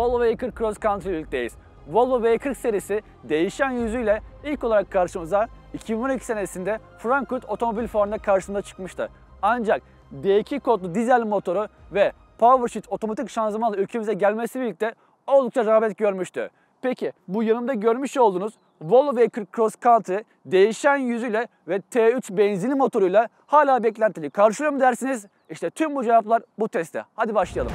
Volvo V40 Cross Country birlikteyiz. Volvo V40 serisi değişen yüzüyle ilk olarak karşımıza 2012 senesinde Frankfurt Otomobil Fuarı'nda karşımıza çıkmıştı. Ancak D2 kodlu dizel motoru ve PowerShift otomatik şanzımanla ülkemize gelmesi birlikte oldukça rağbet görmüştü. Peki bu yanımda görmüş olduğunuz Volvo V40 Cross Country değişen yüzüyle ve T3 benzinli motoruyla hala beklentili karşılıyor mu dersiniz? İşte tüm bu cevaplar bu testte. Hadi başlayalım.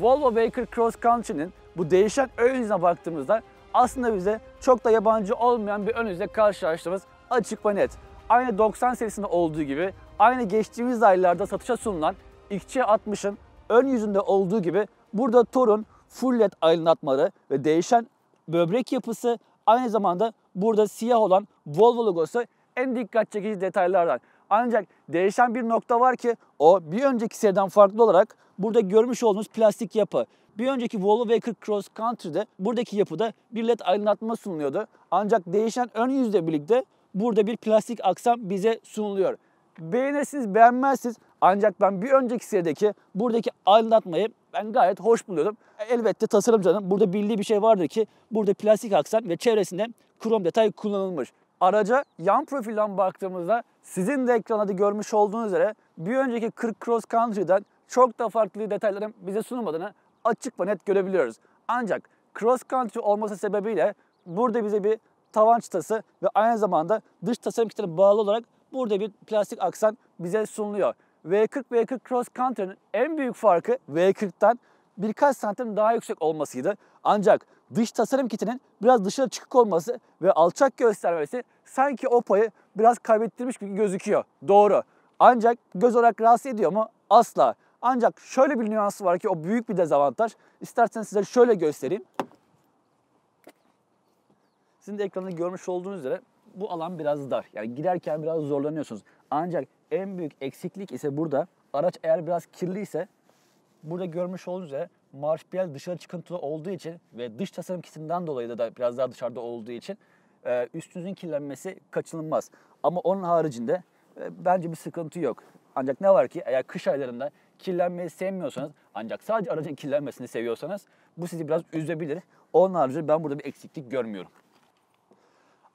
Volvo V40 Cross Country'nin bu değişen ön yüzüne baktığımızda aslında bize çok da yabancı olmayan bir ön yüzle karşılaştığımız açık ve net. Aynı 90 serisinde olduğu gibi, aynı geçtiğimiz aylarda satışa sunulan XC60'ın ön yüzünde olduğu gibi burada Torun full led aydınlatmaları ve değişen böbrek yapısı, aynı zamanda burada siyah olan Volvo logosu en dikkat çekici detaylardan. Ancak değişen bir nokta var ki o bir önceki seriden farklı olarak burada görmüş olduğunuz plastik yapı. Bir önceki Volvo V40 Cross Country'de buradaki yapıda bir led aydınlatma sunuluyordu. Ancak değişen ön yüzle birlikte burada bir plastik aksam bize sunuluyor. Beğenirsiniz beğenmezsiniz ancak ben bir önceki serideki buradaki aydınlatmayı ben gayet hoş buluyordum. Elbette tasarımcının burada bildiği bir şey vardır ki burada plastik aksam ve çevresinde krom detay kullanılmış. Araca yan profilden baktığımızda sizin de ekranda görmüş olduğunuz üzere bir önceki 40 Cross Country'den çok da farklı detayların bize sunulmadığını açık ve net görebiliyoruz. Ancak Cross Country olması sebebiyle burada bize bir tavan çıtası ve aynı zamanda dış tasarım kitine bağlı olarak burada bir plastik aksan bize sunuluyor. V40 Cross Country'nin en büyük farkı V40'tan birkaç santim daha yüksek olmasıydı. Ancak dış tasarım kitinin biraz dışarı çıkık olması ve alçak göstermesi sanki o payı biraz kaybettirmiş gibi gözüküyor. Doğru. Ancak göz olarak rahatsız ediyor mu? Asla. Ancak şöyle bir nüansı var ki o büyük bir dezavantaj. İsterseniz size şöyle göstereyim. Sizin de ekranda görmüş olduğunuz üzere bu alan biraz dar. Yani girerken biraz zorlanıyorsunuz. Ancak en büyük eksiklik ise burada. Araç eğer biraz kirliyse burada görmüş olduğunuz üzere marşpiyel dışarı çıkıntılı olduğu için ve dış tasarım kitinden dolayı da biraz daha dışarıda olduğu için üstünüzün kirlenmesi kaçınılmaz. Ama onun haricinde bence bir sıkıntı yok. Ancak ne var ki eğer kış aylarında kirlenmeyi sevmiyorsanız ancak sadece aracın kirlenmesini seviyorsanız bu sizi biraz üzebilir. Onun haricinde ben burada bir eksiklik görmüyorum.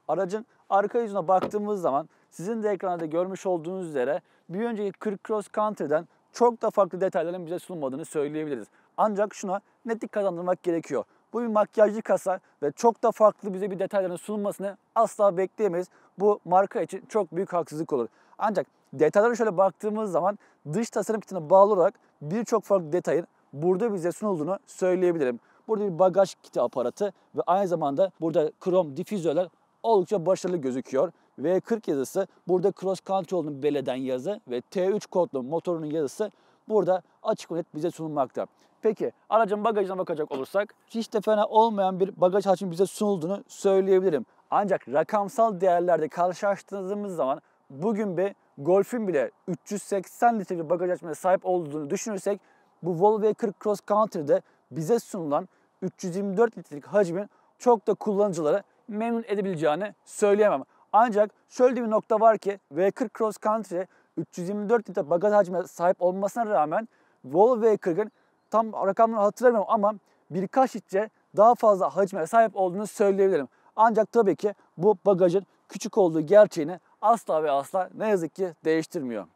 Aracın arka yüzüne baktığımız zaman sizin de ekranda görmüş olduğunuz üzere bir önceki 40 Cross Country'den çok da farklı detayların bize sunulmadığını söyleyebiliriz. Ancak şuna netlik kazandırmak gerekiyor. Bu bir makyajlı kasa ve çok da farklı bize bir detayların sunulmasını asla bekleyemeyiz. Bu marka için çok büyük haksızlık olur. Ancak detaylara şöyle baktığımız zaman dış tasarım kitine bağlı olarak birçok farklı detayın burada bize sunulduğunu söyleyebilirim. Burada bir bagaj kiti aparatı ve aynı zamanda burada krom difüzörler oldukça başarılı gözüküyor. V40 yazısı burada Cross Country olduğunu belirten yazı ve T3 kodlu motorunun yazısı burada açık ve net bize sunulmakta. Peki aracın bagajına bakacak olursak hiç de fena olmayan bir bagaj hacmi bize sunulduğunu söyleyebilirim. Ancak rakamsal değerlerde karşılaştırdığımız zaman bugün bir Golf'ün bile 380 litre bir bagaj hacmine sahip olduğunu düşünürsek bu Volvo V40 Cross Country'de bize sunulan 324 litrelik hacmin çok da kullanıcıları memnun edebileceğini söyleyemem. Ancak şöyle bir nokta var ki V40 Cross Country 324 litre bagaj hacmine sahip olmasına rağmen Volvo V40'ın tam rakamını hatırlamıyorum ama birkaç litre daha fazla hacme sahip olduğunu söyleyebilirim. Ancak tabii ki bu bagajın küçük olduğu gerçeğini asla ve asla ne yazık ki değiştirmiyor.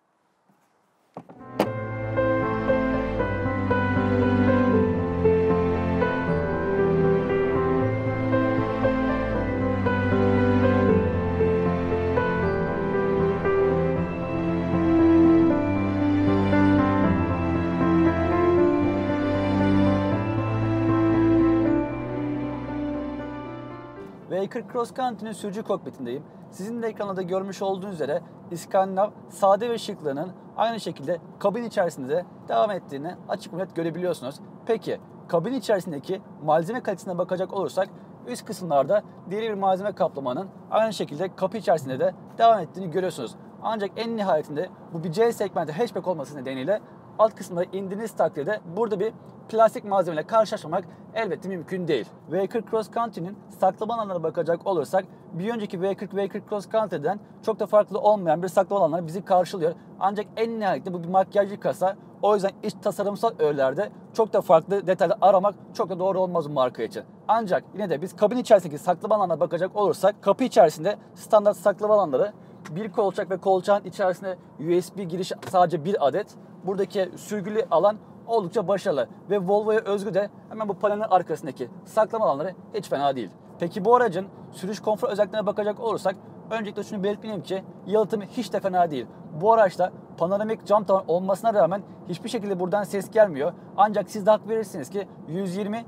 V40 Cross Country'nin sürücü kokpitindeyim. Sizin de ekranda da görmüş olduğunuz üzere İskandinav sade ve şıklığının aynı şekilde kabin içerisinde de devam ettiğini açık ve net görebiliyorsunuz. Peki kabin içerisindeki malzeme kalitesine bakacak olursak üst kısımlarda deri bir malzeme kaplamanın aynı şekilde kapı içerisinde de devam ettiğini görüyorsunuz. Ancak en nihayetinde bu bir C segmenti hatchback olması nedeniyle alt kısmına indiğiniz takdirde burada bir plastik malzemeyle karşılaşmamak elbette mümkün değil. V40 Cross Country'nin saklama alanlarına bakacak olursak bir önceki V40 Cross Country'den çok da farklı olmayan bir saklama alanları bizi karşılıyor. Ancak en nihayetinde bu bir makyajlı kasa. O yüzden iç tasarımsal öğelerde çok da farklı detaylı aramak çok da doğru olmaz bu marka için. Ancak yine de biz kabin içerisindeki saklama alanına bakacak olursak kapı içerisinde standart saklama alanları bir kolçak ve kolçağın içerisinde USB girişi sadece bir adet. Buradaki sürgülü alan oldukça başarılı ve Volvo'ya özgü de hemen bu panelin arkasındaki saklama alanları hiç fena değil. Peki bu aracın sürüş konfor özelliklerine bakacak olursak öncelikle şunu belirtmeliyim ki yalıtımı hiç de fena değil. Bu araçta panoramik cam tavan olmasına rağmen hiçbir şekilde buradan ses gelmiyor. Ancak siz de hak verirsiniz ki 120-140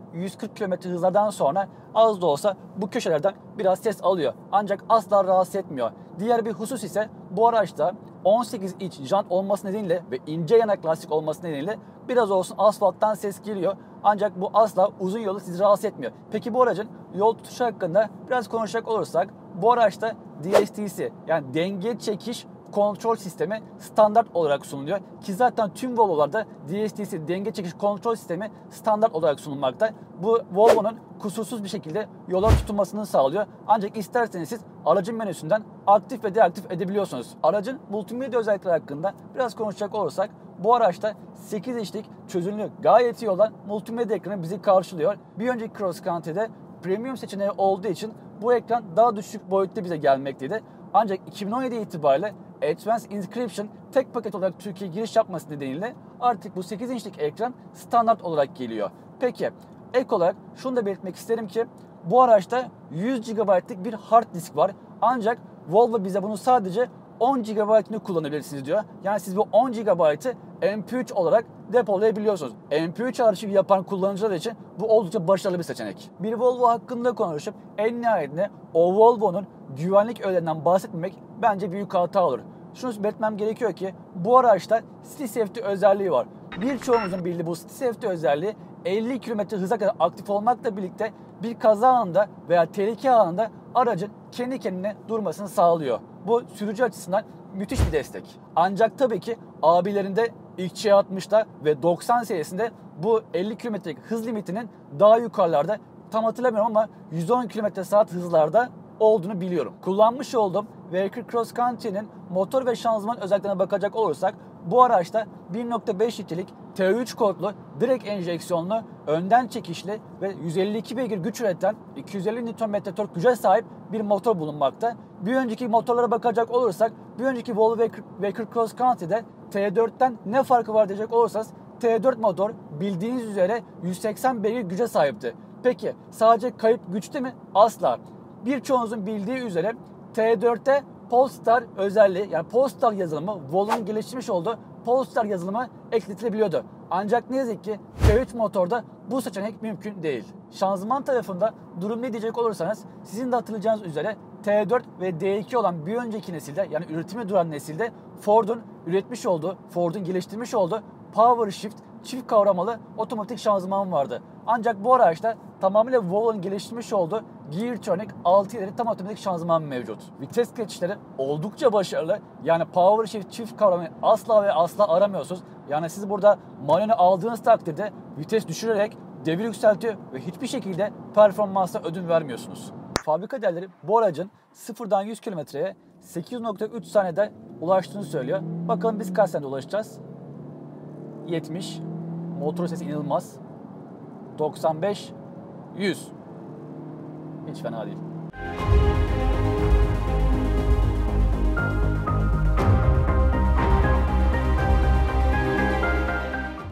km hızlardan sonra az da olsa bu köşelerden biraz ses alıyor. Ancak asla rahatsız etmiyor. Diğer bir husus ise bu araçta 18 inç jant olması nedeniyle ve ince yanak lastik olması nedeniyle biraz olsun asfalttan ses geliyor. Ancak bu asla uzun yolu sizi rahatsız etmiyor. Peki bu aracın yol tutuşu hakkında biraz konuşacak olursak bu araçta DSTC yani denge çekiş kontrol sistemi standart olarak sunuluyor. Ki zaten tüm Volvo'larda DSTC denge çekiş kontrol sistemi standart olarak sunulmakta. Bu Volvo'nun kusursuz bir şekilde yola tutunmasını sağlıyor. Ancak isterseniz siz aracın menüsünden aktif ve deaktif edebiliyorsunuz. Aracın multimedya özellikleri hakkında biraz konuşacak olursak bu araçta 8 inçlik çözünürlüğü gayet iyi olan multimedya ekranı bizi karşılıyor. Bir önceki Cross Country'de premium seçeneği olduğu için bu ekran daha düşük boyutta bize gelmekteydi. Ancak 2017 itibariyle Advanced Encryption tek paket olarak Türkiye'ye giriş yapması nedeniyle artık bu 8 inçlik ekran standart olarak geliyor. Peki ek olarak şunu da belirtmek isterim ki bu araçta 100 GB'lık bir hard disk var. Ancak Volvo bize bunu sadece 10 GB'ını kullanabilirsiniz diyor. Yani siz bu 10 GB'ı MP3 olarak depolayabiliyorsunuz. MP3 arşivi yapan kullanıcılar için bu oldukça başarılı bir seçenek. Bir Volvo hakkında konuşup en nihayetinde o Volvo'nun güvenlik öğelerinden bahsetmemek bence büyük hata olur. Şunu belirtmem gerekiyor ki bu araçta City Safety özelliği var. Birçoğumuzun bildiği bu City Safety özelliği 50 km hıza kadar aktif olmakla birlikte bir kaza anında veya tehlike anında aracın kendi kendine durmasını sağlıyor. Bu sürücü açısından müthiş bir destek. Ancak tabii ki abilerinde XC60'da ve 90 serisinde bu 50 km'lik hız limitinin daha yukarılarda tam hatırlamıyorum ama 110 km/saat hızlarda olduğunu biliyorum. Kullanmış olduğum V40 Cross Country'nin motor ve şanzıman özelliklerine bakacak olursak bu araçta 1.5 litrelik T3 kodlu direkt enjeksiyonlu, önden çekişli ve 152 beygir güç üreten 250 Nm tork güce sahip bir motor bulunmakta. Bir önceki motorlara bakacak olursak bir önceki Volvo V40 Cross Country'de T4'ten ne farkı var diyecek olursanız T4 motor bildiğiniz üzere 180 beygir güce sahipti. Peki sadece kayıp güçte mi? Asla. Birçoğunuzun bildiği üzere T4'te Polestar özelliği yani Polestar yazılımı Volvo'nun geliştirmiş olduğu Polestar yazılımı ekletilebiliyordu. Ancak ne yazık ki T3 motorda bu seçenek mümkün değil. Şanzıman tarafında durum ne diyecek olursanız sizin de hatırlayacağınız üzere T4 ve D2 olan bir önceki nesilde yani üretime duran nesilde Ford'un geliştirmiş olduğu Power Shift çift kavramalı otomatik şanzıman vardı. Ancak bu araçta tamamıyla Volvo'nun geliştirmiş olduğu Geartronic 6 ileri tam otomatik şanzıman mevcut. Vites geçişleri oldukça başarılı. Yani Power Shift çift kavramayı asla ve asla aramıyorsunuz. Yani siz burada manuel aldığınız takdirde vites düşürerek devir yükseltiyor ve hiçbir şekilde performansa ödün vermiyorsunuz. Fabrika değerleri bu aracın sıfırdan 100 kilometreye 8.3 saniyede ulaştığını söylüyor. Bakalım biz kaç saniyede ulaşacağız? 70. Motor sesi inanılmaz. 95. 100. Hiç fena değil.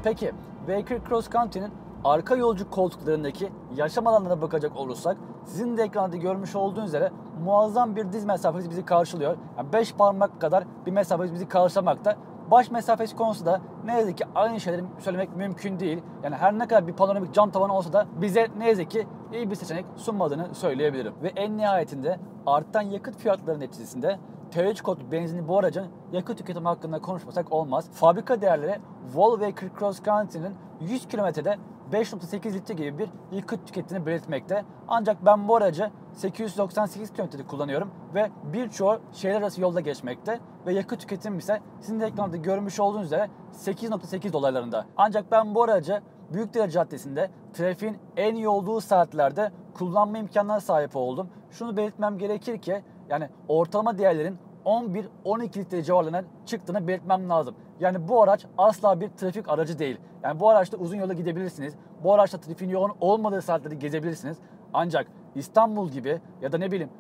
Peki V40 Cross Country'nin arka yolcu koltuklarındaki yaşam alanlarına bakacak olursak sizin de ekranda görmüş olduğunuz üzere muazzam bir diz mesafesi bizi karşılıyor. Yani 5 parmak kadar bir mesafesi bizi karşılamakta. Baş mesafesi konusu da ne yazık ki aynı şeyleri söylemek mümkün değil. Yani her ne kadar bir panoramik cam tavanı olsa da bize ne yazık ki iyi bir seçenek sunmadığını söyleyebilirim. Ve en nihayetinde artan yakıt fiyatları neticesinde T3 kodlu benzinli bu aracın yakıt tüketimi hakkında konuşmasak olmaz. Fabrika değerleri Volvo V40 Cross Country'nin 100 kilometrede 5.8 litre gibi bir yakıt tükettiğini belirtmekte. Ancak ben bu aracı 898 kilometrede kullanıyorum ve birçoğu şehir arası yolda geçmekte ve yakıt tüketimim ise sizin de ekranda görmüş olduğunuz üzere 8.8 dolaylarında. Ancak ben bu aracı Büyükdere Caddesi'nde trafiğin en iyi olduğu saatlerde kullanma imkanına sahip oldum. Şunu belirtmem gerekir ki yani ortalama değerlerin 11-12 litre civarlarına çıktığını belirtmem lazım. Yani bu araç asla bir trafik aracı değil. Yani bu araçta uzun yola gidebilirsiniz. Bu araçta trafiğin yoğun olmadığı saatlerde gezebilirsiniz. Ancak İstanbul gibi ya da ne bileyim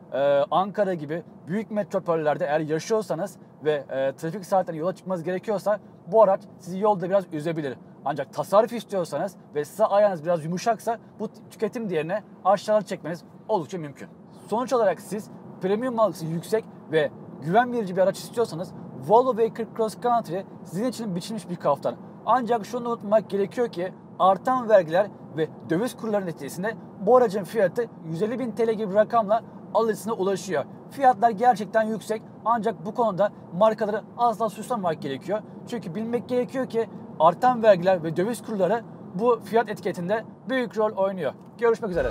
Ankara gibi büyük metropollerde eğer yaşıyorsanız ve trafik saatlerine yola çıkmanız gerekiyorsa bu araç sizi yolda biraz üzebilir. Ancak tasarruf istiyorsanız ve size ayağınız biraz yumuşaksa bu tüketim değerini aşağıya çekmeniz oldukça mümkün. Sonuç olarak siz premium algısı yüksek ve güven verici bir araç istiyorsanız Volvo V40 Cross Country sizin için biçilmiş bir kaftan. Ancak şunu unutmak gerekiyor ki artan vergiler ve döviz kurlarının neticesinde bu aracın fiyatı 150.000 TL gibi bir rakamla alıcısına ulaşıyor. Fiyatlar gerçekten yüksek ancak bu konuda markaları asla suçlamamak gerekiyor. Çünkü bilmek gerekiyor ki artan vergiler ve döviz kurları bu fiyat etiketinde büyük rol oynuyor. Görüşmek üzere.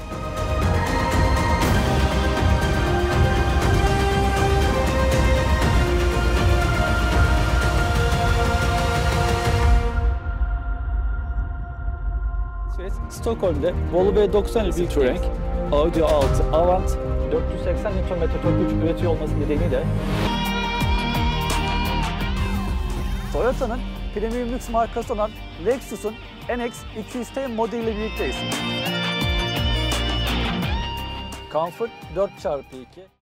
Stockholm'de Volvo V90 bir Touring, Audi A6 Avant 480 Nm tork güç üretiyor olması nedeniyle Toyota'nın premium lüks markası olan Lexus'un NX 200T modeliyle birlikteyiz. Comfort 4x2